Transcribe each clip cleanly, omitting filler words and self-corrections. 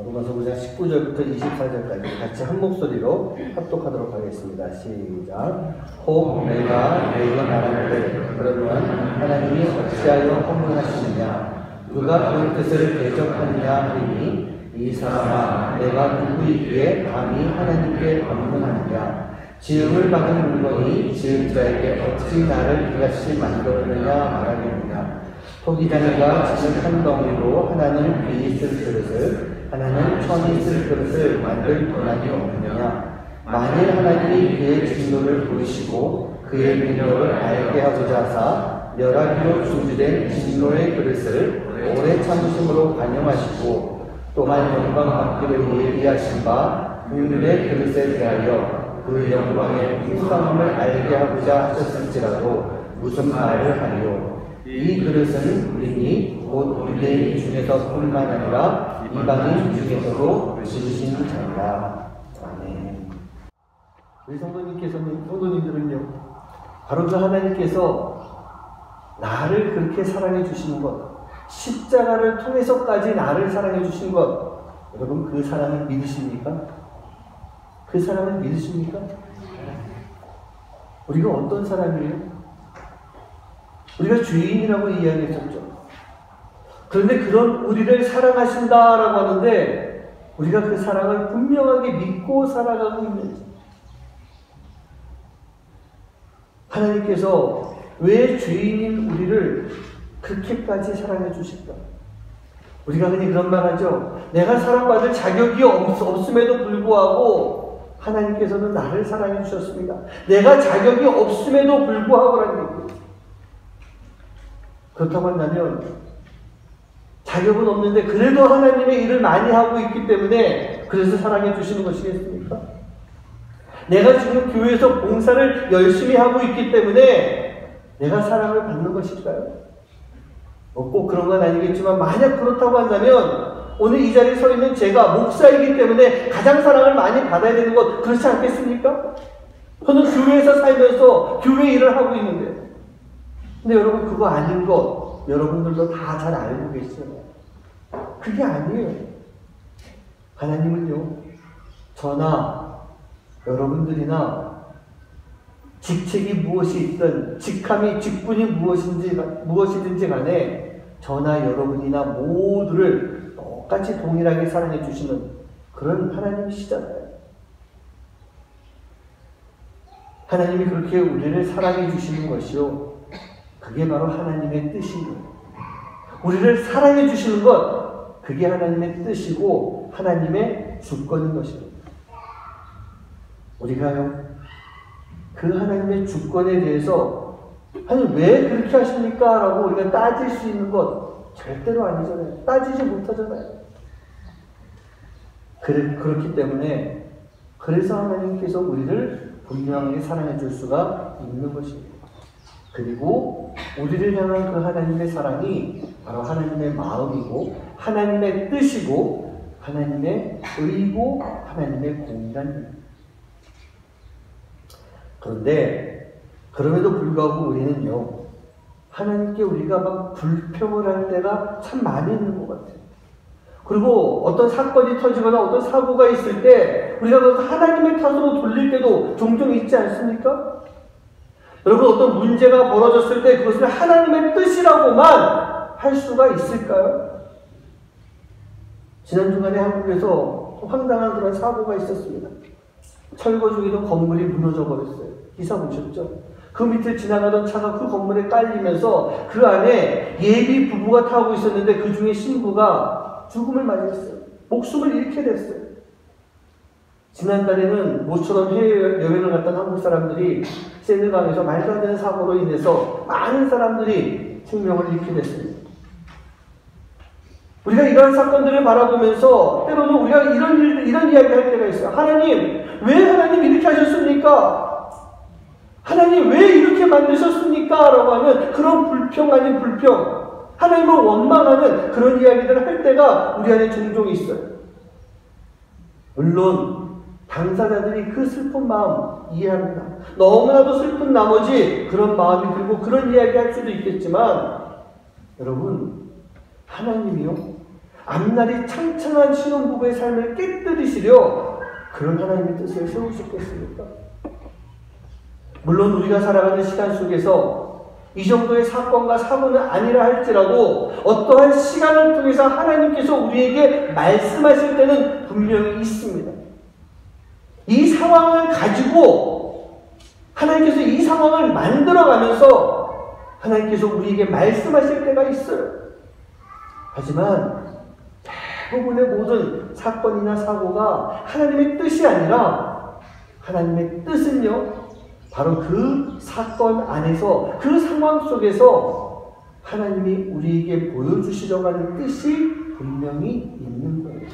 로마서 9장 19절부터 24절까지 같이 한 목소리로 합독하도록 하겠습니다. 시작. 혹 내가 너희가 말하는데 그러면 하나님이 어찌하여 허물하시느냐 누가 그런 뜻을 대적하느냐 하리니 이 사람아 내가 누구이기에 감히 하나님께 반문하느냐 지음을 받은 물건이 지은 자에게 어찌 나를 이같이 만들었느냐 말하겠느냐 토기장이가 지은 한 덩이로 하나는 비이 쓸 그릇을 하나는 천이 쓸 그릇을 만들 권한이 없느냐 만일 하나님이 그의 진노를 보이시고 그의 능력을 알게 하고자 하사 멸하기로 준비된 진노의 그릇을 오래 참으심으로 관용하시고 또한 영광 받기를 예비하신 바 긍휼의 그릇에 대하여 그 영광의 풍성함을 알게 하고자 하셨을지라도 무슨 말을 하리요 이 그릇은 우리니 곧 유대인 중에서 뿐만 아니라 이방인 중에서도 지으신 자니라. 아멘. 우리 성도님들은요 바로 그 하나님께서 나를 그렇게 사랑해 주시는 것 십자가를 통해서까지 나를 사랑해 주신 것 여러분 그 사랑을 믿으십니까? 그 사랑을 믿으십니까? 우리가 어떤 사람이에요? 우리가 죄인이라고 이야기했었죠. 그런데 그런 우리를 사랑하신다라고 하는데 우리가 그 사랑을 분명하게 믿고 살아가고 있는지 하나님께서 왜 죄인인 우리를 그렇게까지 사랑해 주실까? 우리가 흔히 그런 말 하죠. 내가 사랑받을 자격이 없음에도 불구하고 하나님께서는 나를 사랑해 주셨습니다. 내가 자격이 없음에도 불구하고라는 얘기예요. 그렇다고 한다면 자격은 없는데 그래도 하나님의 일을 많이 하고 있기 때문에 그래서 사랑해 주시는 것이겠습니까? 내가 지금 교회에서 봉사를 열심히 하고 있기 때문에 내가 사랑을 받는 것일까요? 꼭 그런 건 아니겠지만 만약 그렇다고 한다면 오늘 이 자리에 서 있는 제가 목사이기 때문에 가장 사랑을 많이 받아야 되는 것 그렇지 않겠습니까? 저는 교회에서 살면서 교회 일을 하고 있는데 근데 여러분 그거 아닌 것 여러분들도 다 잘 알고 계시죠. 그게 아니에요. 하나님은요 저나 여러분들이나 직책이 무엇이 있든 직함이 직분이 무엇이든지 간에 저나 여러분이나 모두를 똑같이 동일하게 사랑해 주시는 그런 하나님이시잖아요. 하나님이 그렇게 우리를 사랑해 주시는 것이요 그게 바로 하나님의 뜻이에요. 우리를 사랑해 주시는 것 그게 하나님의 뜻이고 하나님의 주권인 것입니다. 우리가요 그 하나님의 주권에 대해서 아니 왜 그렇게 하십니까? 라고 우리가 따질 수 있는 것 절대로 아니잖아요. 따지지 못하잖아요. 그렇기 때문에 그래서 하나님께서 우리를 분명하게 사랑해 줄 수가 있는 것입니다. 그리고 우리를 향한 그 하나님의 사랑이 바로 하나님의 마음이고 하나님의 뜻이고 하나님의 의고 하나님의 공단입니다. 그런데 그럼에도 불구하고 우리는요 하나님께 우리가 막 불평을 할 때가 참 많이 있는 것 같아요. 그리고 어떤 사건이 터지거나 어떤 사고가 있을 때 우리가 그 하나님의 탓으로 돌릴 때도 종종 있지 않습니까? 여러분 어떤 문제가 벌어졌을 때 그것을 하나님의 뜻이라고만 할 수가 있을까요? 지난 주간에 한국에서 황당한 그런 사고가 있었습니다. 철거 중에도 건물이 무너져 버렸어요. 기사 보셨죠? 그 밑에 지나가던 차가 그 건물에 깔리면서 그 안에 예비 부부가 타고 있었는데 그 중에 신부가 죽음을 맞이했어요. 목숨을 잃게 됐어요. 지난달에는 모처럼 해외여행을 갔던 한국 사람들이 세느강에서 말도 안 되는 사고로 인해서 많은 사람들이 생명을 잃게 됐습니다. 우리가 이러한 사건들을 바라보면서 때로는 우리가 이런 이야기 할 때가 있어요. 하나님, 왜 하나님 이렇게 하셨습니까? 하나님, 왜 이렇게 만드셨습니까? 라고 하는 그런 불평 아닌 불평, 하나님을 원망하는 그런 이야기들을 할 때가 우리 안에 종종 있어요. 물론 당사자들이 그 슬픈 마음 이해합니다. 너무나도 슬픈 나머지 그런 마음이 들고 그런 이야기 할 수도 있겠지만 여러분 하나님이요? 앞날이 창창한 신혼부부의 삶을 깨뜨리시려 그런 하나님의 뜻을 세우셨겠습니까? 물론 우리가 살아가는 시간 속에서 이 정도의 사건과 사고는 아니라 할지라도 어떠한 시간을 통해서 하나님께서 우리에게 말씀하실 때는 분명히 있습니다. 이 상황을 가지고 하나님께서 이 상황을 만들어가면서 하나님께서 우리에게 말씀하실 때가 있어요. 하지만 대부분의 모든 사건이나 사고가 하나님의 뜻이 아니라 하나님의 뜻은요, 바로 그 사건 안에서 그 상황 속에서 하나님이 우리에게 보여주시려고 하는 뜻이 분명히 있는 거예요.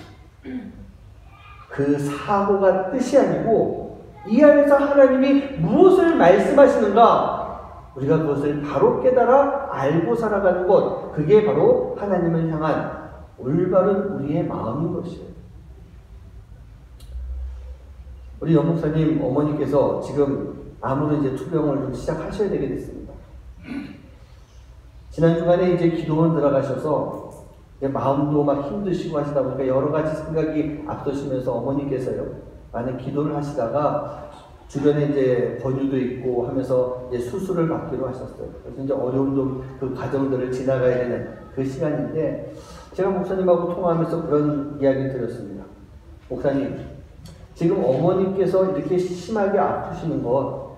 그 사고가 뜻이 아니고 이 안에서 하나님이 무엇을 말씀하시는가 우리가 그것을 바로 깨달아 알고 살아가는 것, 그게 바로 하나님을 향한 올바른 우리의 마음인 것이에요. 우리 연목사님 어머니께서 지금 암으로 이제 투병을 좀 시작하셔야 되게 됐습니다. 지난 주간에 이제 기도원 들어가셔서 이제 마음도 막 힘드시고 하시다 보니까 여러 가지 생각이 앞서시면서 어머니께서요, 많은 기도를 하시다가 주변에 이제 권유도 있고 하면서 이제 수술을 받기로 하셨어요. 그래서 이제 어려운 좀 그 과정들을 지나가야 되는 그 시간인데, 제가 목사님하고 통화하면서 그런 이야기를 드렸습니다. 목사님, 지금 어머니께서 이렇게 심하게 아프시는 것,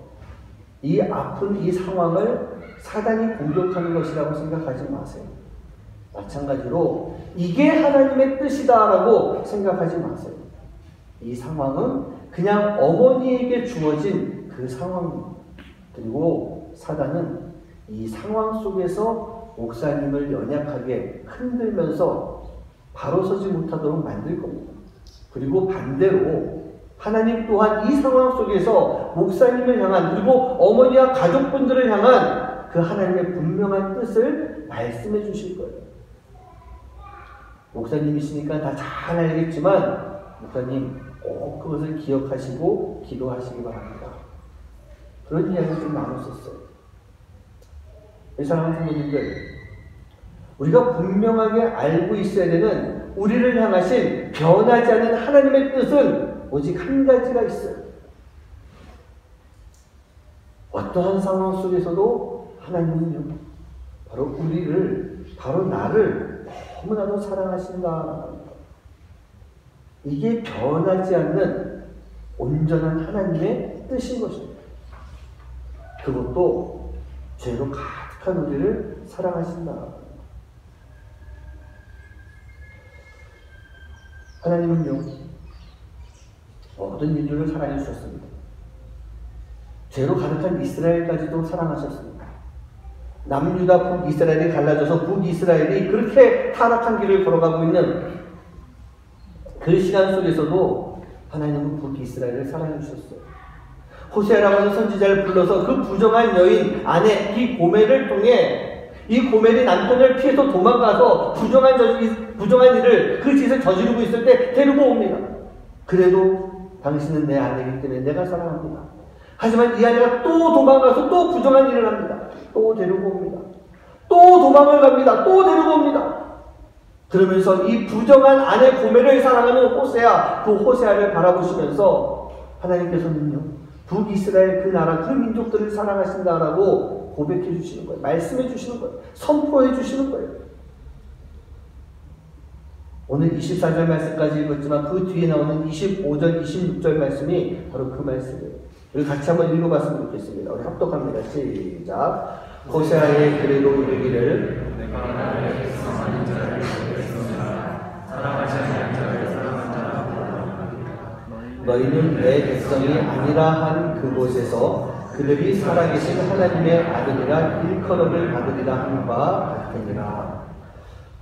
이 아픈 이 상황을 사단이 공격하는 것이라고 생각하지 마세요. 마찬가지로 이게 하나님의 뜻이다라고 생각하지 마세요. 이 상황은 그냥 어머니에게 주어진 그 상황입니다. 그리고 사단은 이 상황 속에서 목사님을 연약하게 흔들면서 바로 서지 못하도록 만들 겁니다. 그리고 반대로 하나님 또한 이 상황 속에서 목사님을 향한, 그리고 어머니와 가족분들을 향한 그 하나님의 분명한 뜻을 말씀해 주실 거예요. 목사님이시니까 다 잘 알겠지만 목사님 꼭 그것을 기억하시고 기도하시기 바랍니다. 그런 이야기를 좀 나눴었어요. 사랑하는 부모님들, 우리가 분명하게 알고 있어야 되는 우리를 향하신 변하지 않는 하나님의 뜻은 오직 한 가지가 있어요. 어떠한 상황 속에서도 하나님은요, 바로 우리를, 바로 나를 너무나도 사랑하신다. 이게 변하지 않는 온전한 하나님의 뜻인 것입니다. 그것도 죄로 가득한 우리를 사랑하신다. 하나님은요, 모든 인류를 사랑해 주셨습니다. 죄로 가득한 이스라엘까지도 사랑하셨습니다. 남유다 북이스라엘이 갈라져서 북이스라엘이 그렇게 타락한 길을 걸어가고 있는 그 시간 속에서도 하나님은 북이스라엘을 사랑해 주셨어요. 호세아라고 하는 선지자를 불러서 그 부정한 여인 아내 이 고멜을 통해, 이 고멜이 남편을 피해서 도망가서 부정한 일을 그 짓을 저지르고 있을 때 데리고 옵니다. 그래도 당신은 내 아내이기 때문에 내가 사랑합니다. 하지만 이 아내가 또 도망가서 또 부정한 일을 합니다. 또 데리고 옵니다. 또 도망을 갑니다. 또 데리고 옵니다. 그러면서 이 부정한 아내 고멜을 사랑하는 호세아, 그 호세아를 바라보시면서 하나님께서는요, 북이스라엘 그 나라 그 민족들을 사랑하신다라고 고백해 주시는 거예요. 말씀해 주시는 거예요. 선포해 주시는 거예요. 오늘 24절 말씀까지 읽었지만 그 뒤에 나오는 25절, 26절 말씀이 바로 그 말씀이에요. 우리 같이 한번 읽어봤으면 좋겠습니다. 우리 합독합니다. 시작. 호세아의 그래도 이르기를 내가 나의 백성한 자를 보겠습니다. 사랑하지 않는 자를 사랑한다. 너희는 내 백성이 아니라 한 그곳에서 그들이 살아계신 하나님의 아들이라 일컬음을 받으리라 하는 바 같으니라.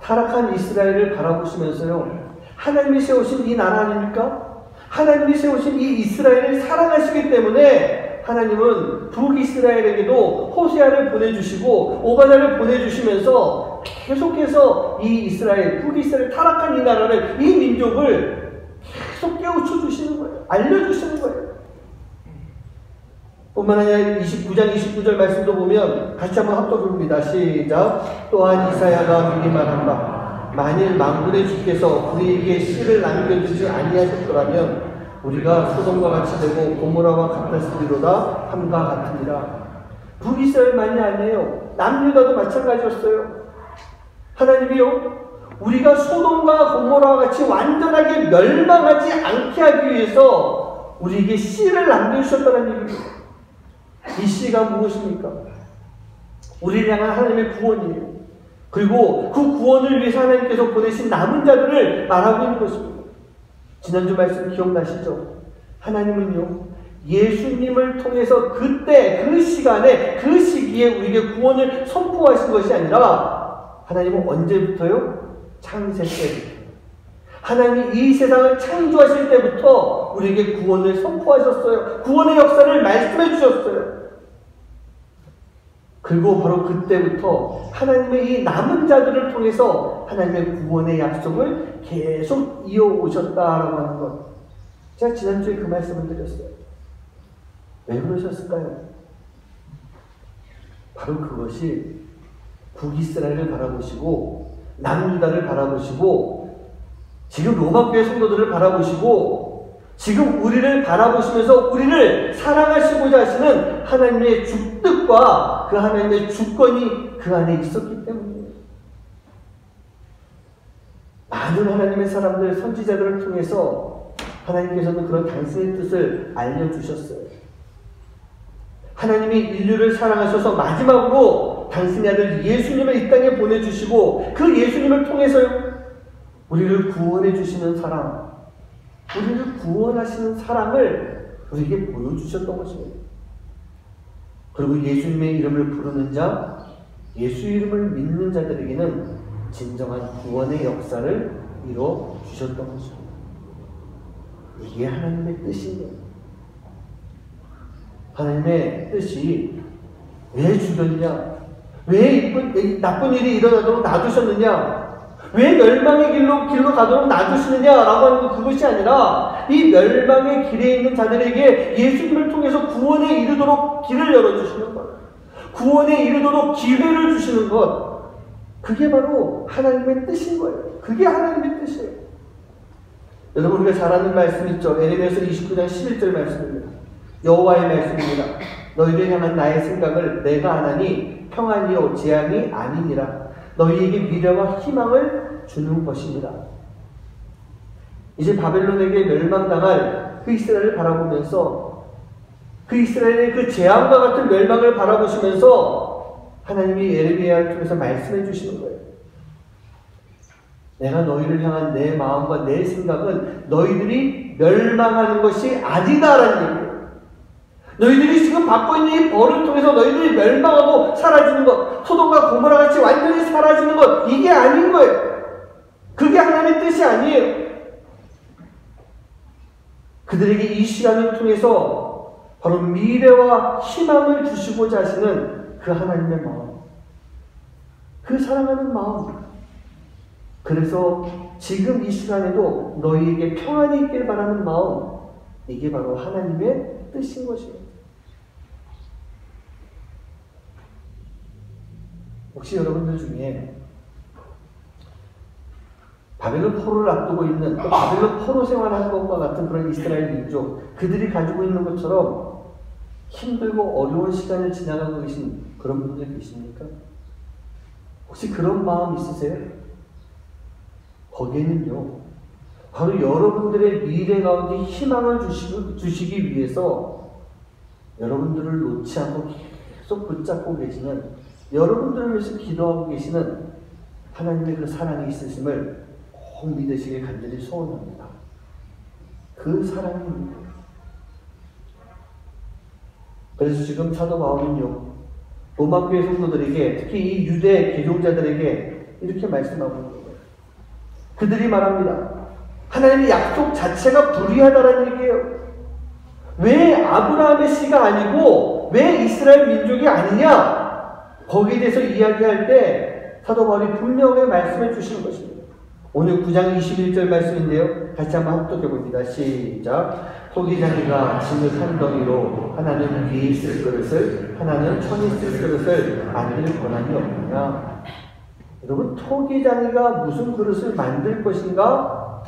타락한 이스라엘을 바라보시면서요, 하나님이 세우신 이 나라 아닙니까? 하나님이 세우신 이 이스라엘을 사랑하시기 때문에 하나님은 북이스라엘에게도 호세아를 보내주시고 오바댜를 보내주시면서 계속해서 이 이스라엘, 북이스라엘 타락한 이 나라를, 이 민족을 계속 깨우쳐 주시는 거예요. 알려주시는 거예요. 뿐만 아니라 29장 29절 말씀도 보면 같이 한번 합독해 봅니다. 시작. 또한 이사야가 미리 말한 바 만일 만군의 주께서 우리에게 씨를 남겨두지 아니하셨더라면 우리가 소돔과 같이 되고 고모라와 같았으리로다 함과 같으니라. 북이스라엘만이 아니에요. 남유다도 마찬가지였어요. 하나님이요, 우리가 소돔과 고모라와 같이 완전하게 멸망하지 않게 하기 위해서 우리에게 씨를 남겨주셨다는 얘기입니다. 이 씨가 무엇입니까? 우리를 향한 하나님의 구원이에요. 그리고 그 구원을 위해서 하나님께서 보내신 남은 자들을 말하고 있는 것입니다. 지난주 말씀 기억나시죠? 하나님은요, 예수님을 통해서 그때 그 시간에 그 시기에 우리에게 구원을 선포하신 것이 아니라 하나님은 언제부터요? 창세 때부터. 하나님이 이 세상을 창조하실 때부터 우리에게 구원을 선포하셨어요. 구원의 역사를 말씀해 주셨어요. 그리고 바로 그때부터 하나님의 이 남은 자들을 통해서 하나님의 구원의 약속을 계속 이어오셨다라고 하는 것. 제가 지난주에 그 말씀을 드렸어요. 왜 그러셨을까요? 바로 그것이 북이스라엘을 바라보시고 남유다를 바라보시고 지금 로마교회 성도들을 바라보시고 지금 우리를 바라보시면서 우리를 사랑하시고자 하시는 하나님의 주뜻과 그 하나님의 주권이 그 안에 있었기 때문이에요. 많은 하나님의 사람들, 선지자들을 통해서 하나님께서는 그런 당신의 뜻을 알려주셨어요. 하나님이 인류를 사랑하셔서 마지막으로 당신의 아들 예수님을 이 땅에 보내주시고 그 예수님을 통해서요, 우리를 구원해 주시는 사랑, 우리를 구원하시는 사랑을 우리에게 보여주셨던 것입니다. 그리고 예수님의 이름을 부르는 자, 예수 이름을 믿는 자들에게는 진정한 구원의 역사를 이루어 주셨던 것입니다. 이게 하나님의 뜻이에요. 하나님의 뜻이 왜 주셨느냐? 왜 나쁜 일이 일어나도록 놔두셨느냐? 왜 멸망의 길로 가도록 놔두시느냐라고 하는 것, 그것이 아니라 이 멸망의 길에 있는 자들에게 예수님을 통해서 구원에 이르도록 길을 열어주시는 것, 구원에 이르도록 기회를 주시는 것, 그게 바로 하나님의 뜻인 거예요. 그게 하나님의 뜻이에요. 여러분, 우리가 잘 아는 말씀 있죠? 에레미야서 29장 11절 말씀입니다. 여호와의 말씀입니다. 너희를 향한 나의 생각을 내가 아나니 평안이요 재앙이 아니니라. 너희에게 미래와 희망을 주는 것입니다. 이제 바벨론에게 멸망당할 그 이스라엘을 바라보면서 그 이스라엘의 그 재앙과 같은 멸망을 바라보시면서 하나님이 예레미야를 통해서 말씀해 주시는 거예요. 내가 너희를 향한 내 마음과 내 생각은 너희들이 멸망하는 것이 아니다라는 얘기예요. 너희들이 지금 받고 있는 이 벌을 통해서 너희들이 멸망하고 사라지는 것, 소돔과 고모라 같이 완전히 사라지는 것, 이게 아닌 거예요. 그게 하나님의 뜻이 아니에요. 그들에게 이 시간을 통해서 바로 미래와 희망을 주시고자 하시는 그 하나님의 마음, 그 사랑하는 마음. 그래서 지금 이 시간에도 너희에게 평안이 있길 바라는 마음, 이게 바로 하나님의 뜻인 것이에요. 혹시 여러분들 중에 바벨론 포로를 앞두고 있는, 또 바벨론 포로 생활하는 것과 같은 그런 이스라엘 민족, 그들이 가지고 있는 것처럼 힘들고 어려운 시간을 지나가고 계신 그런 분들 계십니까? 혹시 그런 마음 있으세요? 거기에는요, 바로 여러분들의 미래 가운데 희망을 주시기 위해서 여러분들을 놓지 않고 계속 붙잡고 계시는, 여러분들을 위해서 기도하고 계시는 하나님의 그 사랑이 있으심을 꼭 믿으시길 간절히 소원합니다. 그 사랑입니다. 그래서 지금 사도 바울은요, 로마교회 성도들에게, 특히 이 유대 개종자들에게 이렇게 말씀하고 있는 거예요. 그들이 말합니다. 하나님의 약속 자체가 불의하다라는 얘기예요. 왜 아브라함의 씨가 아니고 왜 이스라엘 민족이 아니냐? 거기에 대해서 이야기할 때 사도 바울이 분명히 말씀해 주시는 것입니다. 오늘 9장 21절 말씀인데요. 같이 한번 합독해 봅니다. 시작. 토기장이가 진흙 한 덩이로 하나는 위에 있을 그릇을, 하나는 천에 있을 그릇을 만들 권한이 없느냐? 여러분, 토기장이가 무슨 그릇을 만들 것인가?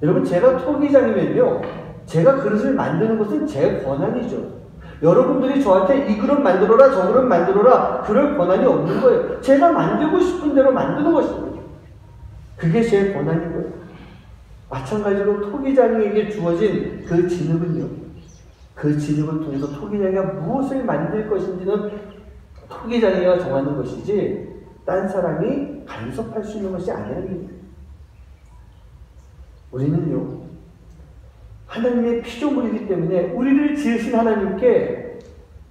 여러분, 제가 토기장이면요, 제가 그릇을 만드는 것은 제 권한이죠. 여러분들이 저한테 이 그릇 만들어라, 저 그릇 만들어라, 그럴 권한이 없는 거예요. 제가 만들고 싶은 대로 만드는 것입니다. 그게 제 권한인 거예요. 마찬가지로 토기장이에게 주어진 그 진흙은요, 그 진흙을 통해서 토기장이가 무엇을 만들 것인지는 토기장이가 정하는 것이지 딴 사람이 간섭할 수 있는 것이 아니랍니다. 우리는요, 하나님의 피조물이기 때문에 우리를 지으신 하나님께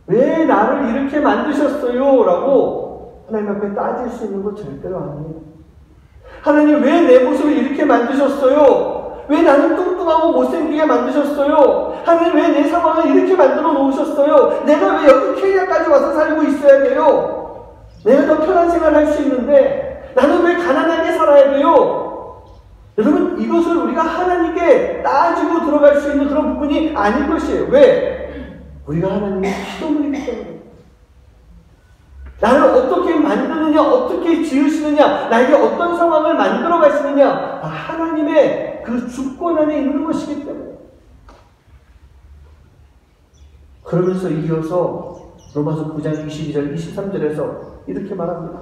왜 나를 이렇게 만드셨어요? 라고 하나님 앞에 따질 수 있는 것 절대로 아니에요. 하나님 왜 내 모습을 이렇게 만드셨어요? 왜 나는 뚱뚱하고 못생기게 만드셨어요? 하나님 왜 내 상황을 이렇게 만들어 놓으셨어요? 내가 왜 여기 케냐까지 와서 살고 있어야 돼요? 내가 더 편한 생활을 할 수 있는데 나는 왜 가난하게 살아야 돼요? 여러분, 이것을 우리가 하나님께 따지고 들어갈 수 있는 그런 부분이 아닌 것이에요. 왜? 우리가 하나님의 피조물이기 때문에. 나를 어떻게 만드느냐, 어떻게 지으시느냐, 나에게 어떤 상황을 만들어 가시느냐, 하나님의 그 주권 안에 있는 것이기 때문에. 그러면서 이어서 로마서 9장 22절, 23절에서 이렇게 말합니다.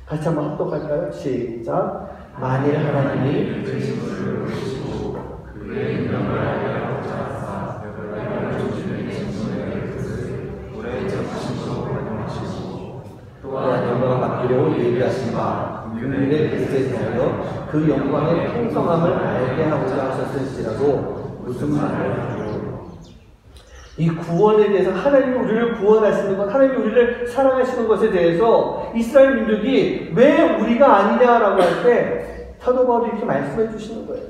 같이 한번 합독할까요? 시작. 만일 하나님이 진실을 보시고 그의 명을 알게 하사 벽을 주시는 진실의 뜻을 오래 잡으시고 활용하시고 또한 영광을 맡기려고 예비하신 바 그의 뜻에 대하여 그 영광의 풍성함을 알게 하고자 하셨을지라도 무슨 말을 하죠? 이 구원에 대해서 하나님이 우리를 구원하시는 것, 하나님이 우리를 사랑하시는 것에 대해서 이스라엘 민족이 왜 우리가 아니냐라고 할 때 사도 바울이 이렇게 말씀해 주시는 거예요.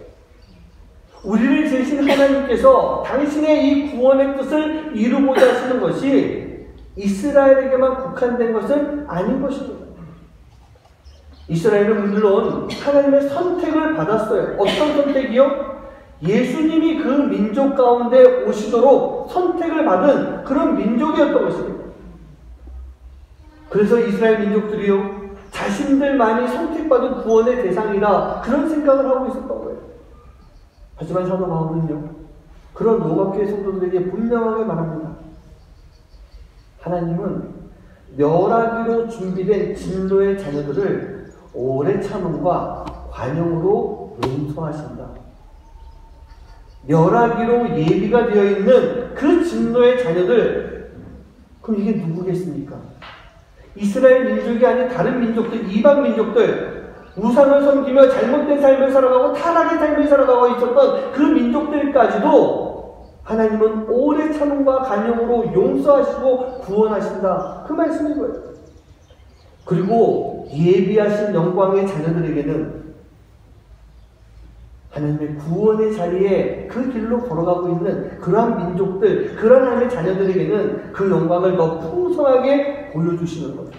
우리를 지으신 하나님께서 당신의 이 구원의 뜻을 이루고자 하시는 것이 이스라엘에게만 국한된 것은 아닌 것입니다. 이스라엘은 물론 하나님의 선택을 받았어요. 어떤 선택이요? 예수님이 그 민족 가운데 오시도록 선택을 받은 그런 민족이었던 것입니다. 그래서 이스라엘 민족들이요, 자신들만이 선택받은 구원의 대상이다, 그런 생각을 하고 있었던 거예요. 하지만 사도 바울은요, 그런 노각교회 성도들에게 분명하게 말합니다. 하나님은 멸하기로 준비된 진노의 자녀들을 오래 참음과 관용으로 용서하신다. 멸하기로 예비가 되어 있는 그 진노의 자녀들, 그럼 이게 누구겠습니까? 이스라엘 민족이 아닌 다른 민족들, 이방 민족들, 우상을 섬기며 잘못된 삶을 살아가고 타락의 삶을 살아가고 있었던 그 민족들까지도 하나님은 오래 참음과 간용으로 용서하시고 구원하신다, 그 말씀인 거예요. 그리고 예비하신 영광의 자녀들에게는 하나님의 구원의 자리에 그 길로 걸어가고 있는 그러한 민족들, 그러한 하나님의 자녀들에게는 그 영광을 더 풍성하게 보여주시는 것.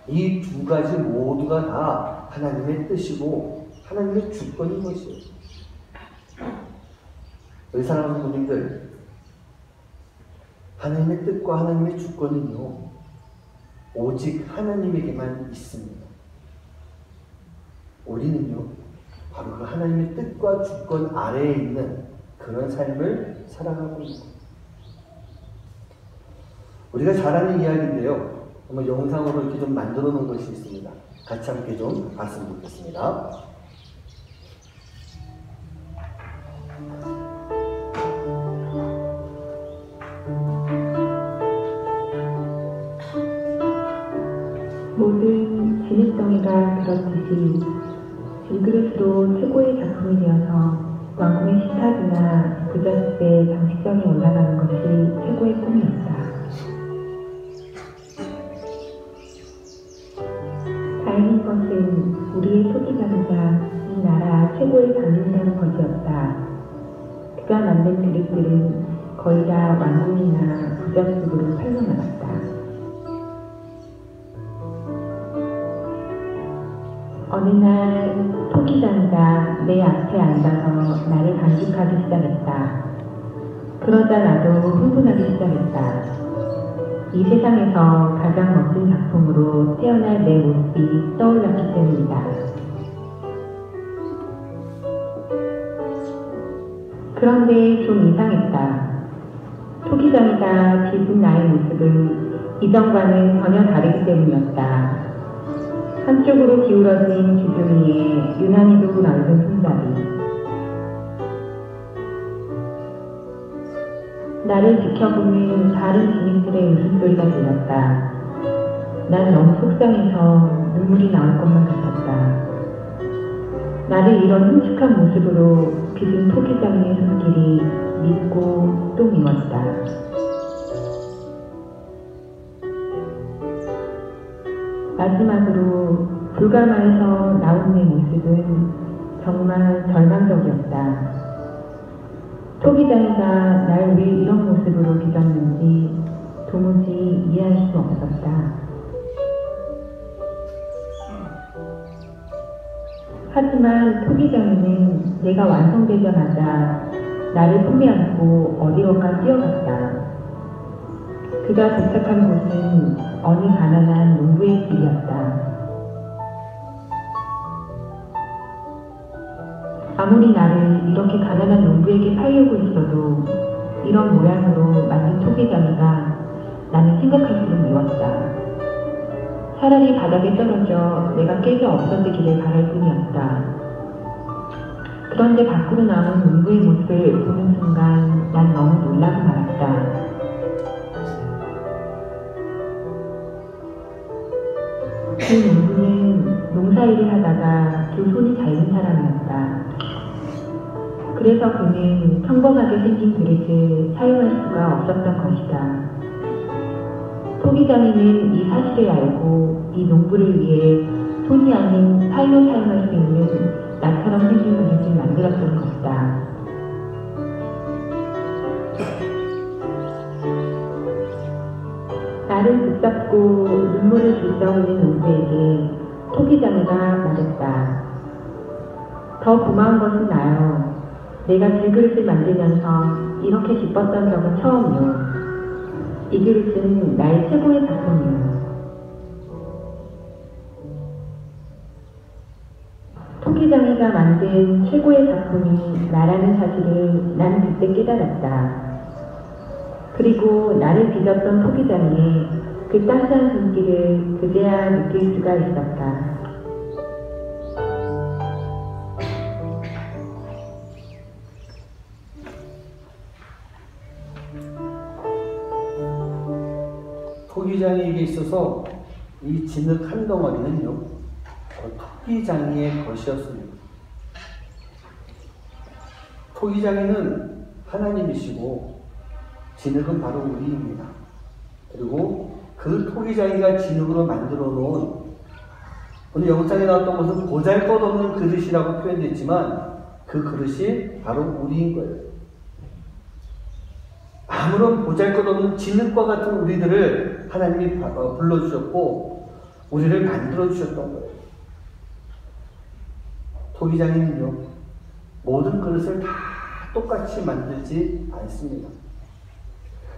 이 두 가지 모두가 다 하나님의 뜻이고 하나님의 주권인 것이에요. 우리 사랑하는 부모님들, 하나님의 뜻과 하나님의 주권은요, 오직 하나님에게만 있습니다. 우리는요, 바로 그 하나님의 뜻과 주권 아래에 있는 그런 삶을 살아가고 있는 겁니다. 우리가 잘 아는 이야기인데요, 한번 영상으로 이렇게 좀 만들어 놓은 것이 있습니다. 같이 함께 좀 봤으면 좋겠습니다. 모든 진흙덩이가 그렇듯이 질그릇으로 최고의 작품이 되어서 왕궁의 식탁이나 부잣집의 장식장에 올라가는 것이 최고의 꿈이었다. 다행인 것은 우리의 토기장이가 이 나라 최고의 장인이라는 것이었다. 그가 만든 그릇들은 거의 다 왕궁이나 부잣집으로 팔려나갔다. 어느 날 토기장이가 내 앞에 앉아서 나를 간직하기 시작했다. 그러자 나도 흥분하기 시작했다. 이 세상에서 가장 멋진 작품으로 태어날 내 모습이 떠올랐기 때문이다. 그런데 좀 이상했다. 토기장이가 빚은 나의 모습은 이전과는 전혀 다르기 때문이었다. 한쪽으로 기울어진 주둥이에 유난히도 넓은 손잡이. 나를 지켜보는 다른 주민들의 웃음소리가 들렸다. 난 너무 속상해서 눈물이 나올 것만 같았다. 나를 이런 흉측한 모습으로 빚은 토기장이의 손길이 믿고 또 미웠다. 마지막으로 불가마에서 나온 내 모습은 정말 절망적이었다. 토기장이가 날 왜 이런 모습으로 빚었는지 도무지 이해할 수 없었다. 하지만 토기장이는 내가 완성되자마자 나를 품에 안고 어디론가 뛰어갔다. 그가 도착한 곳은 어느 가난한 농부의 집이었다. 아무리 나를 이렇게 가난한 농부에게 팔려고 있어도 이런 모양으로 만든 토기장이가 나는 생각할수록 미웠다. 차라리 바닥에 떨어져 내가 깨져 없어지기를 바랄 뿐이었다. 그런데 밖으로 나온 농부의 모습을 보는 순간 난 너무 놀라고 말았다. 그 농부는 농사일을 하다가 두 손이 잘린 사람이었다. 그래서 그는 평범하게 생긴 그릇을 사용할 수가 없었던 것이다. 토기장이는 이 사실을 알고 이 농부를 위해 손이 아닌 팔로 사용할 수 있는 나처럼 생긴 그릇을 만들었던 것이다. 나를 붙잡고 눈물을 질러오는 농부에게 토기장이가 말했다. 더 고마운 것은 나요. 내가 질그릇을 만들면서 이렇게 기뻤던 적은 처음이요. 이 그릇은 나의 최고의 작품이요. 토기장이가 만든 최고의 작품이 나라는 사실을 나는 그때 깨달았다. 그리고 나를 빚었던 토기장이의 그 따스한 손길을 그제야 느낄 수가 있었다. 토기장이에게 있어서 이 진흙 한 덩어리는요, 토기장이의 것이었습니다. 토기장이는 하나님이시고 진흙은 바로 우리입니다. 그리고 그 토기장이가 진흙으로 만들어 놓은, 오늘 영상에 나왔던 것은 보잘것없는 그릇이라고 표현됐지만 그 그릇이 바로 우리인 거예요. 아무런 보잘것없는 진흙과 같은 우리들을 하나님이 불러주셨고 우리를 만들어주셨던 거예요. 토기장이는요, 모든 그릇을 다 똑같이 만들지 않습니다.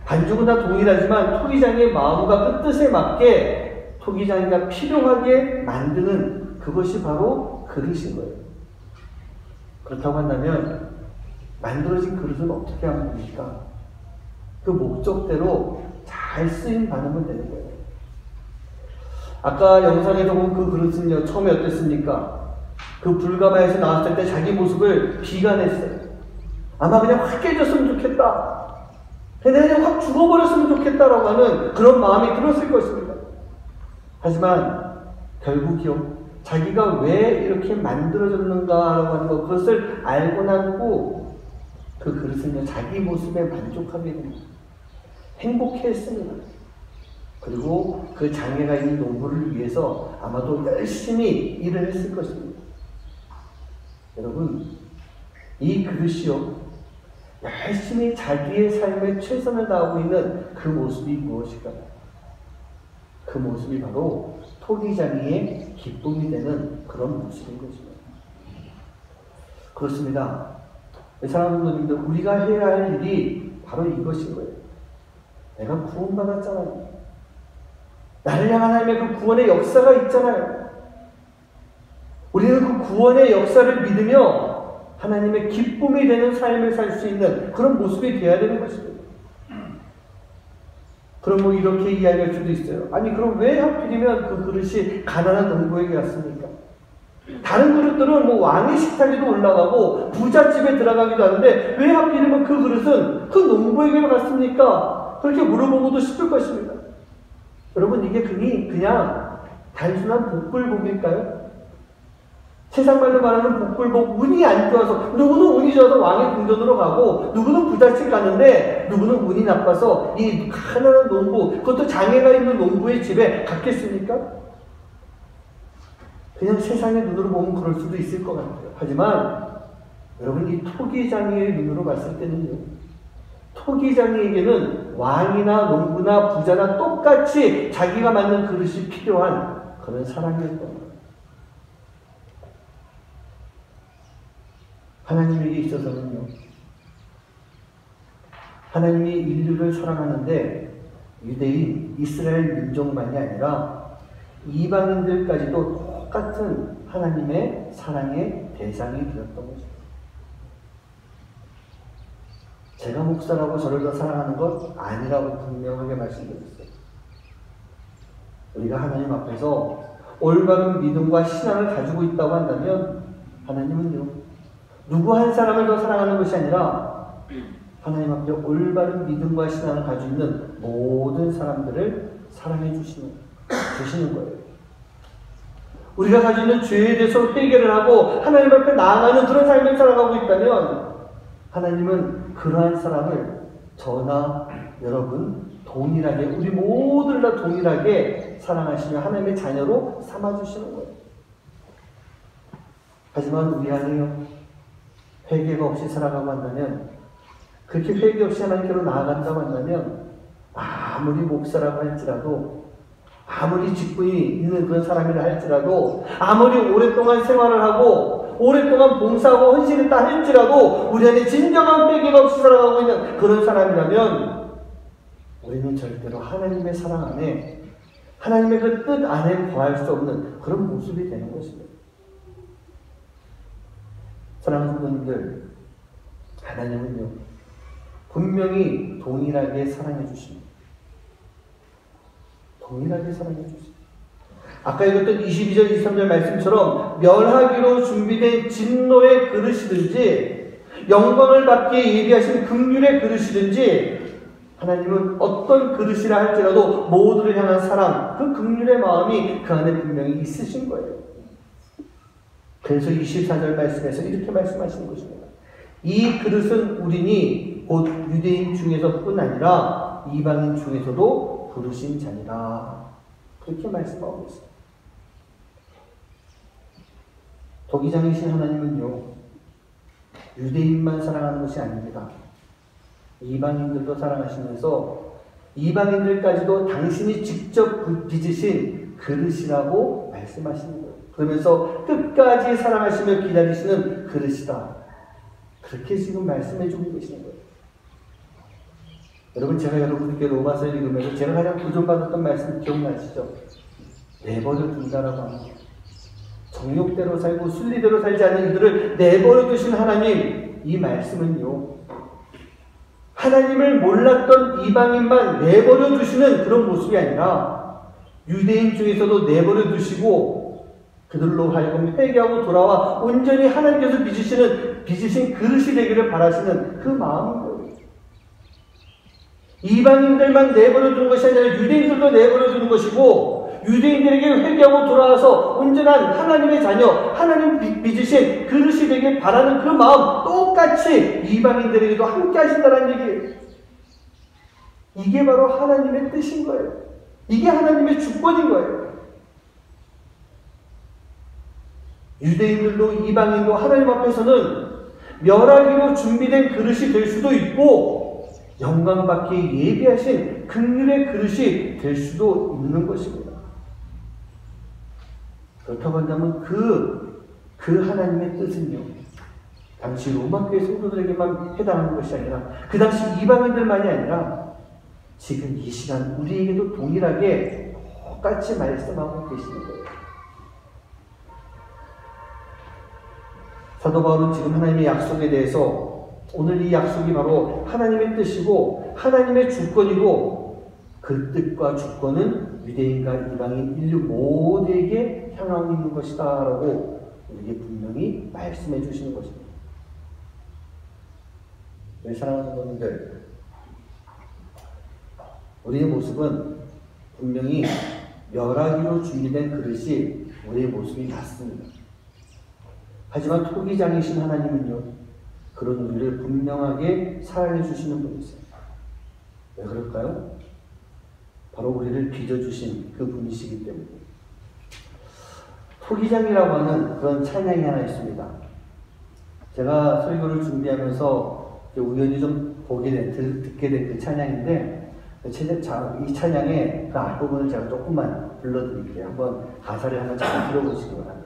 반죽은 다 동일하지만 토기장이의 마음과 그 뜻에 맞게 토기장이가 필요하게 만드는 그것이 바로 그릇인 거예요. 그렇다고 한다면 만들어진 그릇은 어떻게 하면 됩니까? 그 목적대로 잘 쓰임 받으면 되는 거예요. 아까 영상에서 본 그 그릇은요, 처음에 어땠습니까? 그 불가마에서 나왔을 때 자기 모습을 비관했어요. 아마 그냥 확 깨졌으면 좋겠다. 그냥 확 죽어버렸으면 좋겠다라고 하는 그런 마음이 들었을 것입니다. 하지만 결국이요, 자기가 왜 이렇게 만들어졌는가라고 하는 것, 그것을 알고 난 후 그 그릇은요, 자기 모습에 만족하게 됩니다. 행복해했습니다. 그리고 그 장애가 있는 농부를 위해서 아마도 열심히 일을 했을 것입니다. 여러분, 이 그릇이요, 열심히 자기의 삶에 최선을 다하고 있는 그 모습이 무엇일까요? 그 모습이 바로 토기장이의 기쁨이 되는 그런 모습인 것입니다. 그렇습니다. 사랑하는 분들, 우리가 해야 할 일이 바로 이것인 거예요. 내가 구원받았잖아요. 나를 향한 하나님의 그 구원의 역사가 있잖아요. 우리는 그 구원의 역사를 믿으며 하나님의 기쁨이 되는 삶을 살 수 있는 그런 모습이 되어야 되는 것입니다. 그럼 뭐 이렇게 이야기할 수도 있어요. 아니 그럼 왜 하필이면 그 그릇이 가난한 농부에게 갔습니까? 다른 그릇들은 뭐 왕의 식탁에도 올라가고 부잣집에 들어가기도 하는데 왜 하필이면 그 그릇은 그 농부에게로 갔습니까? 그렇게 물어보고도 싶을 것입니다. 여러분 이게 그냥 단순한 복불복일까요? 세상 말로 말하는 복불복, 운이 안 좋아서 누구는 운이 좋아서 왕의 궁전으로 가고 누구는 부잣집 가는데 누구는 운이 나빠서 이 가난한 농부, 그것도 장애가 있는 농부의 집에 갔겠습니까? 그냥 세상의 눈으로 보면 그럴 수도 있을 것 같아요. 하지만 여러분 이 토기장이의 눈으로 봤을 때는요, 토기장이에게는 왕이나 농부나 부자나 똑같이 자기가 맞는 그릇이 필요한 그런 사람이었던 거예요. 하나님에게 있어서는요, 하나님이 인류를 사랑하는데 유대인, 이스라엘 민족만이 아니라 이방인들까지도 똑같은 하나님의 사랑의 대상이 되었던 것입니다. 제가 목사라고 저를 더 사랑하는 것 아니라고 분명하게 말씀드렸어요. 우리가 하나님 앞에서 올바른 믿음과 신앙을 가지고 있다고 한다면 하나님은요, 누구 한 사람을 더 사랑하는 것이 아니라 하나님 앞에 올바른 믿음과 신앙을 가지고 있는 모든 사람들을 사랑해 주시는 거예요. 우리가 가지고 있는 죄에 대해서 회개를 하고 하나님 앞에 나아가는 그런 삶을 살아가고 있다면 하나님은 그러한 사람을 저나 여러분 동일하게, 우리 모두를 다 동일하게 사랑하시며 하나님의 자녀로 삼아주시는 거예요. 하지만 우리 안에요, 회개가 없이 살아가고 한다면, 그렇게 회개 없이 하나님께로 나아간다고 한다면 아무리 목사라고 할지라도, 아무리 직분이 있는 그런 사람이라 할지라도, 아무리 오랫동안 생활을 하고 오랫동안 봉사하고 헌신했다 할지라도 우리 안에 진정한 회개가 없이 살아가고 있는 그런 사람이라면 우리는 절대로 하나님의 사랑 안에, 하나님의 그 뜻 안에 거할 수 없는 그런 모습이 되는 것입니다. 사랑하는 성도님들, 하나님은요 분명히 동일하게 사랑해 주십니다. 동일하게 사랑해 주십니다. 아까 읽었던 22절 23절 말씀처럼 멸하기로 준비된 진노의 그릇이든지 영광을 받기에 예비하신 긍휼의 그릇이든지, 하나님은 어떤 그릇이라 할지라도 모두를 향한 사랑, 그 긍휼의 마음이 그 안에 분명히 있으신 거예요. 그래서 24절 말씀에서 이렇게 말씀하시는 것입니다. 이 그릇은 우리니 곧 유대인 중에서뿐 아니라 이방인 중에서도 부르신 자니라. 그렇게 말씀하고 있습니다. 도기장이신 하나님은요, 유대인만 사랑하는 것이 아닙니다. 이방인들도 사랑하시면서 이방인들까지도 당신이 직접 빚으신 그릇이라고 말씀하시는 거예요. 그러면서 끝까지 사랑하시며 기다리시는 그릇이다. 그렇게 지금 말씀해주고 계시는 거예요. 여러분, 제가 여러분께 로마서 읽으면서 제가 가장 도전받았던 말씀 기억나시죠? 내버려 둔다라고 하는 거예요. 정욕대로 살고 순리대로 살지 않는 이들을 내버려 두신 하나님, 이 말씀은요, 하나님을 몰랐던 이방인만 내버려 두시는 그런 모습이 아니라 유대인 중에서도 내버려 두시고 그들로 하여금 회개하고 돌아와 온전히 하나님께서 빚으신 그릇이 되기를 바라시는 그 마음인 거예요. 이방인들만 내버려 두는 것이 아니라 유대인들도 내버려 두는 것이고, 유대인들에게 회개하고 돌아와서 온전한 하나님의 자녀, 하나님 빚으신 그릇이 되길 바라는 그 마음 똑같이 이방인들에게도 함께 하신다는 얘기예요. 이게 바로 하나님의 뜻인 거예요. 이게 하나님의 주권인 거예요. 유대인들도 이방인도 하나님 앞에서는 멸하기로 준비된 그릇이 될 수도 있고 영광받기에 예비하신 긍휼의 그릇이 될 수도 있는 것입니다. 그렇다고 한다면 그 하나님의 뜻은요, 당시 로마교회 성도들에게만 해당하는 것이 아니라 그 당시 이방인들만이 아니라 지금 이 시간 우리에게도 동일하게 똑같이 말씀하고 계시는 거예요. 사도 바울은 지금 하나님의 약속에 대해서 오늘 이 약속이 바로 하나님의 뜻이고 하나님의 주권이고 그 뜻과 주권은 유대인과 이방인 인류 모두에게 향하고 있는 것이다 라고 우리에게 분명히 말씀해 주시는 것입니다. 우리 사랑하는 분들, 우리의 모습은 분명히 멸하기로 준비된 그릇이 우리의 모습이 같습니다. 하지만 토기장이신 하나님은요, 그런 우리를 분명하게 사랑해 주시는 분이세요. 왜 그럴까요? 바로 우리를 빚어주신 그 분이시기 때문에. 토기장이라고 하는 그런 찬양이 하나 있습니다. 제가 설교를 준비하면서 우연히 좀 듣게 된 그 찬양인데, 이 찬양의 그 앞부분을 제가 조금만 불러드릴게요. 한번 가사를 한번 잘 들어보시기 바랍니다.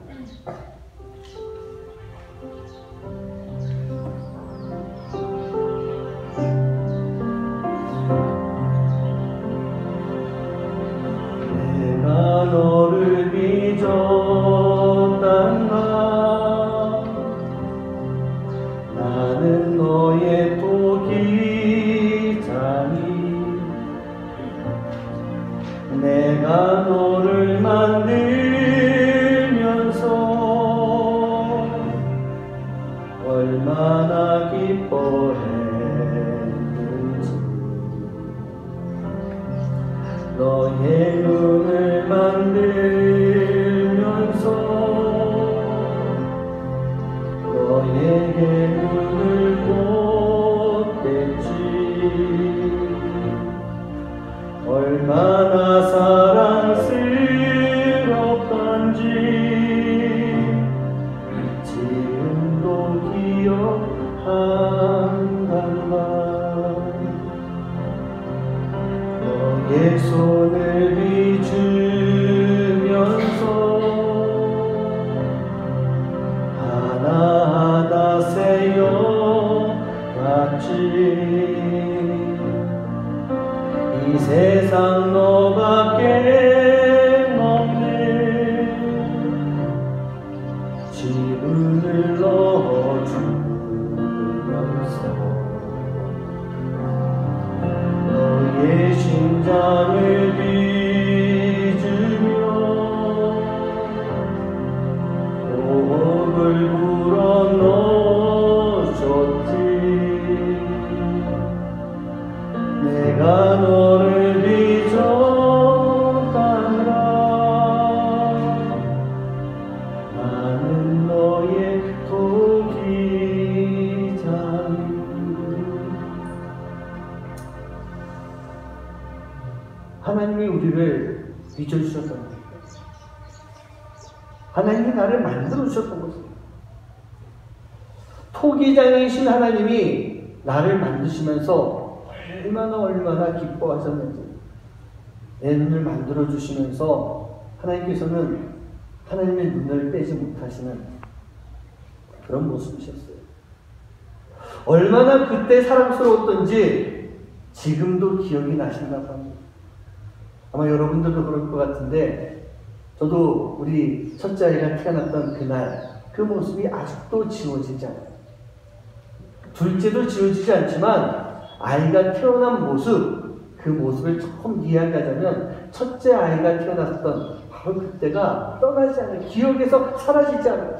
내가 너를 빚었단가 나는 너의 토기장이 내가 너를 만들면서 얼마나 기뻐했는지 너의 눈을 만들면서 너에게 눈을 꽂겠지 얼마나 사랑스럽던지 지금도 기억한단다. 너의 손을 빚으면서 하나하나 세어갔지. 이 세상 너밖에 없네. 지분을 넣어주면서 너의 심장을 빚으며 호흡을 불어넣어줬지. 내가 너를 빚었단다. 나는 너의 토기장. 하나님이 우리를 빚어주셨던 것입니다. 하나님이 나를 만들어주셨던 것입니다. 토기장이신 하나님이 나를 만드시면서 얼마나 기뻐하셨는지, 내 눈을 만들어주시면서 하나님께서는 하나님의 눈을 빼지 못하시는 그런 모습이셨어요. 얼마나 그때 사랑스러웠던지 지금도 기억이 나신다고 합니다. 아마 여러분들도 그럴 것 같은데, 저도 우리 첫째 아이가 태어났던 그날 그 모습이 아직도 지워지지 않아요. 둘째도 지워지지 않지만 아이가 태어난 모습, 그 모습을 조금 이야기하자면 첫째 아이가 태어났던 바로 그때가 떠나지 않아요. 기억에서 사라지지 않아요.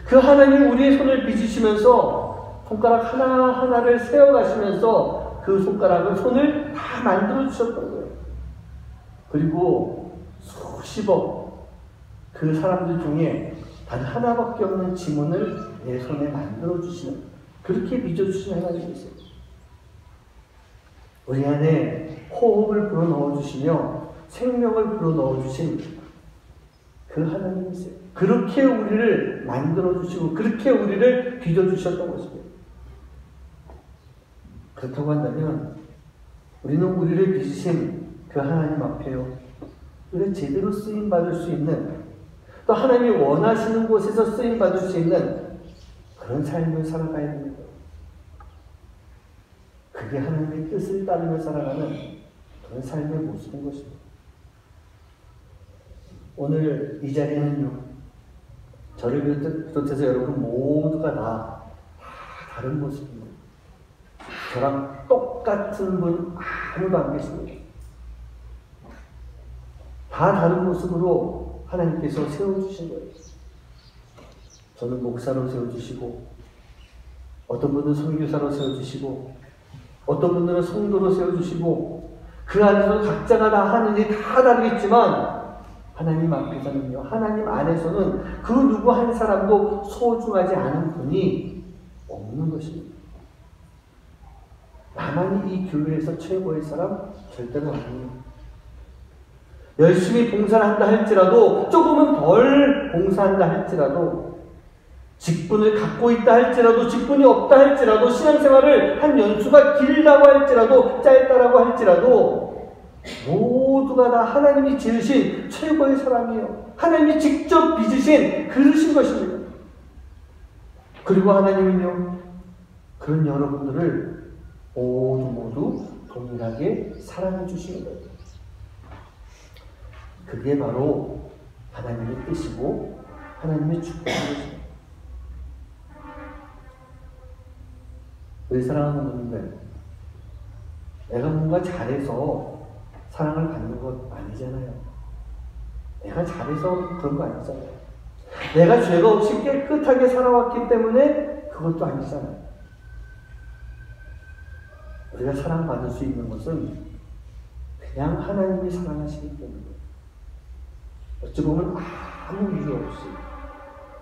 그 하나님이 우리의 손을 빚으시면서 손가락 하나하나를 세워가시면서 그 손가락을, 손을 다 만들어주셨던 거예요. 그리고 수십억 그 사람들 중에 단 하나밖에 없는 지문을 내 손에 만들어주시는, 그렇게 빚어주신 하나님이세요. 우리 안에 호흡을 불어넣어주시며 생명을 불어넣어주신 그 하나님이세요. 그렇게 우리를 만들어주시고 그렇게 우리를 빚어주셨던 것입니다. 그렇다고 한다면 우리는 우리를 빚으신 그 하나님 앞에요, 우리가 제대로 쓰임받을 수 있는, 또 하나님이 원하시는 곳에서 쓰임받을 수 있는 그런 삶을 살아가야 됩니다. 그게 하나님의 뜻을 따르며 살아가는 그런 삶의 모습인 것입니다. 오늘 이 자리는요, 저를 비롯해서 여러분 모두가 다 다른 모습입니다. 저랑 똑같은 분 아무도 안 계십니다. 다 다른 모습으로 하나님께서 세워주신 거예요. 저는 목사로 세워주시고, 어떤 분은 선교사로 세워주시고, 어떤 분들은 성도로 세워주시고, 그 안에서 각자가 다 하는 일이 다 다르겠지만 하나님 앞에서는요, 하나님 안에서는 그 누구 한 사람도 소중하지 않은 분이 없는 것입니다. 나만이 이 교회에서 최고의 사람? 절대로 아닙니다. 열심히 봉사를 한다 할지라도, 조금은 덜 봉사한다 할지라도, 직분을 갖고 있다 할지라도, 직분이 없다 할지라도, 신앙생활을 한 연수가 길다고 할지라도, 짧다라고 할지라도, 모두가 다 하나님이 지으신 최고의 사람이에요. 하나님이 직접 빚으신 그릇인 것입니다. 그리고 하나님은요, 그런 여러분들을 모두 동일하게 사랑해 주시는 거예요. 그게 바로 하나님의 뜻이고 하나님의 축복입니다. 왜 사랑하는 분인데, 내가 뭔가 잘해서 사랑을 받는 것 아니잖아요. 내가 잘해서 그런 거 아니잖아요. 내가 죄가 없이 깨끗하게 살아왔기 때문에 그것도 아니잖아요. 우리가 사랑받을 수 있는 것은 그냥 하나님이 사랑하시기 때문에, 어찌 보면 아무 이유 없이,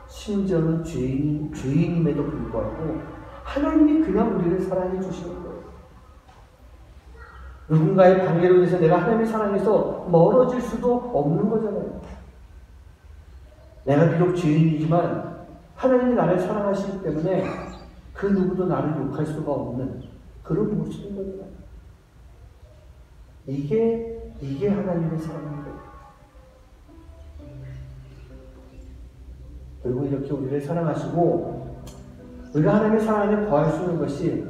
심지어는 죄인임에도 불구하고 하나님이 그냥 우리를 사랑해 주시는 거예요. 누군가의 관계로 인해서 내가 하나님의 사랑에서 멀어질 수도 없는 거잖아요. 내가 비록 죄인이지만 하나님이 나를 사랑하시기 때문에 그 누구도 나를 욕할 수가 없는 그런 모습인 거잖아요. 이게 하나님의 사랑인 거예요. 그리고 이렇게 우리를 사랑하시고 우리가 하나님의 사랑 안에 거할 수 있는 것이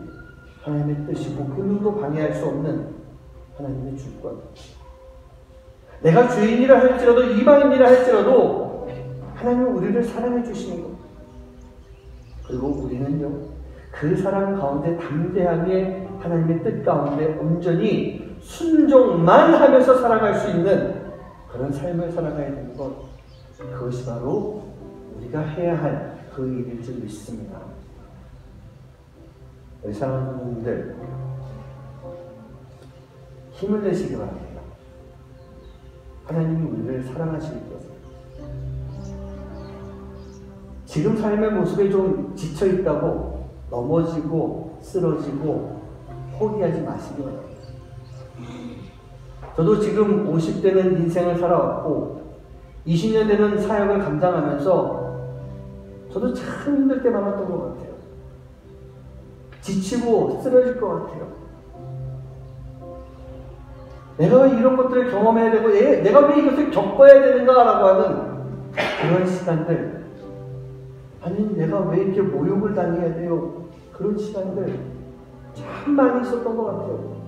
하나님의 뜻이고, 그 누구도 방해할 수 없는 하나님의 주권. 내가 죄인이라 할지라도, 이방인이라 할지라도 하나님은 우리를 사랑해 주시는 것. 그리고 우리는요, 그 사랑 가운데 담대하게 하나님의 뜻 가운데 온전히 순종만 하면서 살아갈 수 있는 그런 삶을 살아가야 되는 것. 그것이 바로 우리가 해야 할 그 일일 줄 믿습니다. 우리 사랑하는 분들, 힘을 내시기 바랍니다. 하나님이 우리를 사랑하시기 때문에. 지금 삶의 모습에 좀 지쳐있다고 넘어지고 쓰러지고 포기하지 마시기 바랍니다. 저도 지금 50대는 인생을 살아왔고 20년 되는 사역을 감당하면서 저도 참 힘들 때 많았던 것 같아요. 지치고 쓰러질 것 같아요. 내가 왜 이런 것들을 경험해야 되고, 내가 왜 이것을 겪어야 되는가라고 하는 그런 시간들, 아니 내가 왜 이렇게 모욕을 당해야 돼요? 그런 시간들 참 많이 있었던 것 같아요.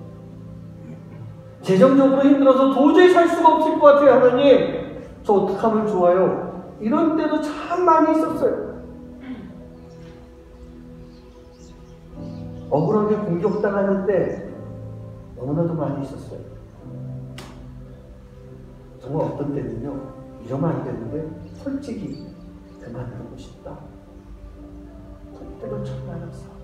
재정적으로 힘들어서 도저히 살 수가 없을 것 같아요. 하나님, 저 어떻게 하면 좋아요? 이런 때도 참 많이 있었어요. 억울하게 공격당하는 때 너무나도 많이 있었어요. 정말 어떤 때는요, 이러면 안 되는데 솔직히 그만두고 싶다. 그때도 참 많았어.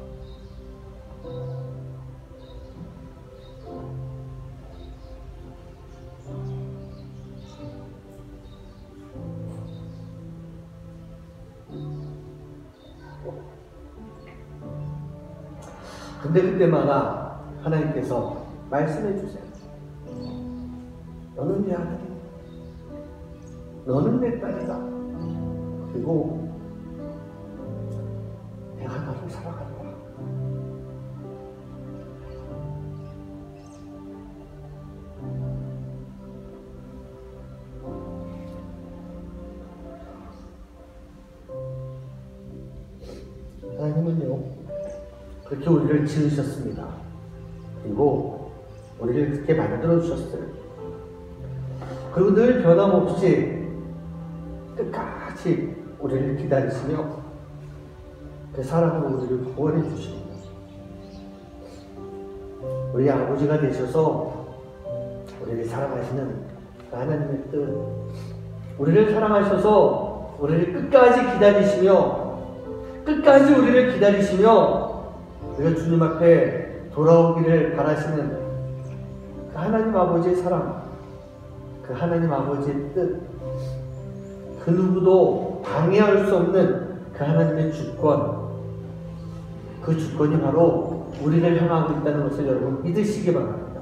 근데 그때마다 하나님께서 말씀해 주세요. 너는 내 아들이다. 너는 내 딸이다. 그리고 내가 너를 사랑한다. 하나님은요, 그렇게 우리를 지으셨습니다. 그리고 우리를 그렇게 만들어 주셨어요. 그리고 늘 변함없이 끝까지 우리를 기다리시며 그 사랑으로 우리를 구원해 주십니다. 우리 아버지가 되셔서 우리를 사랑하시는 그 하나님의 뜻, 우리를 사랑하셔서 우리를 끝까지 기다리시며 끝까지 우리를 기다리시며 우리가 주님 앞에 돌아오기를 바라시는 그 하나님 아버지의 사랑, 그 하나님 아버지의 뜻, 그 누구도 방해할 수 없는 그 하나님의 주권, 그 주권이 바로 우리를 향하고 있다는 것을 여러분 믿으시기 바랍니다.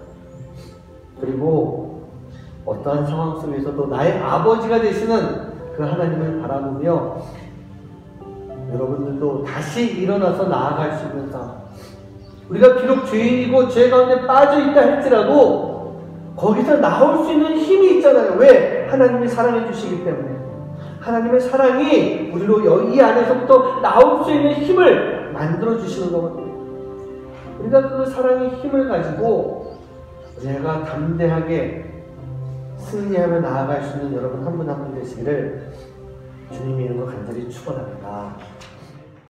그리고 어떠한 상황 속에서도 나의 아버지가 되시는 그 하나님을 바라보며 여러분들도 다시 일어나서 나아갈 수 있는 삶, 우리가 비록 죄인이고 죄 가운데 빠져있다 할지라도 거기서 나올 수 있는 힘이 있잖아요. 왜? 하나님이 사랑해 주시기 때문에. 하나님의 사랑이 우리로 이 안에서부터 나올 수 있는 힘을 만들어 주시는 거거든요. 우리가 그 사랑의 힘을 가지고 우리가 담대하게 승리하며 나아갈 수 있는 여러분 한 분 한 분 되시기를 주님의 이름으로 간절히 축원합니다.